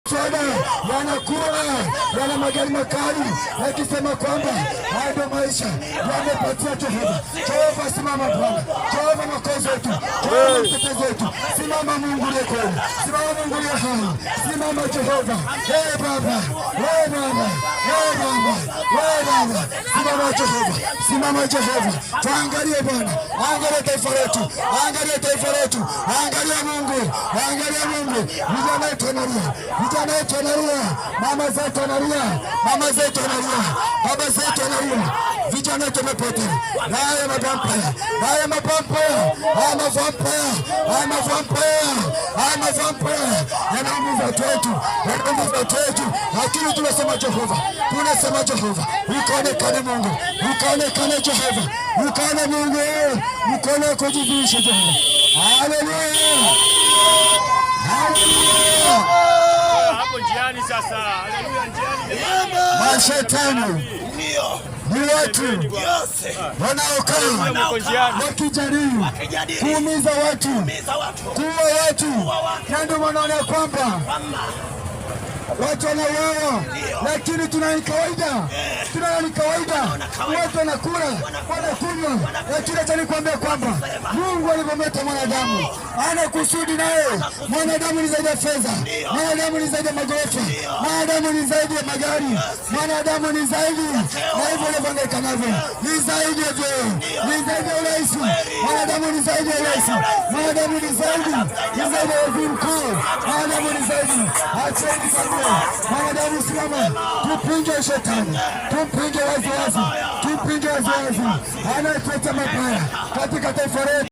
Soda yanakuwa yana magari makali yakisema kwamba haya ndio maisha yamepatia Jehova. Jehova simama Bwana, Jehova mwokozi wetu, Jehova mtetezi wetu, simama Mungu aliye kweli, simama Mungu aliye hai, simama Jehova. Ee Baba, ee Baba, ee Baba, ee Baba, simama Jehova, simama Jehova. Tuangalie Bwana, angalia taifa letu, angalia taifa letu, angalia Mungu, angalia Mungu. Vijana wetu wanalia, vijana wetu wanalia, mama zetu wanalia, mama zetu wanalia, baba zetu wanalia, vijana wetu wamepotea. Haya mavampaya, haya mavampaya, haya mavampaya, haya mavampaya, haya mavampaya yanaumiza watu wetu, yanaumiza watu wetu, lakini tunasema Jehova, tunasema Jehova, ukaonekane Mungu, ukaonekane Jehova, ukaone Mungu, ukaone kujidhihirisha Jehova. Haleluya, haleluya. Sasa haleluya, njiani mashetani ni watu wanaokaa wakijaribu kuumiza watu, kuua watu, na ndio wanaona kwamba watu wanauawa, lakini tunaona kawaida, tunaona kawaida, watu wanakula, wanakunywa. Lakini acha nikwambie kwamba Mungu alipomleta mwanadamu ana kusudi naye. Mwanadamu ni zaidi ya fedha, mwanadamu ni zaidi ya magorofa, mwanadamu ni zaidi ya magari, mwanadamu ni zaidi na hivyo unavyohangaika navyo, ni zaidi ya vyeo, ni zaidi ya urais. Mwanadamu ni zaidi ya urais, mwanadamu ni zaidi ya waziri mkuu, mwanadamu ni zaidi. Acheni mwanadamu, simama, tupinge shetani, tupinge waziwazi, tupinge waziwazi anayetuleta mabaya katika taifa letu.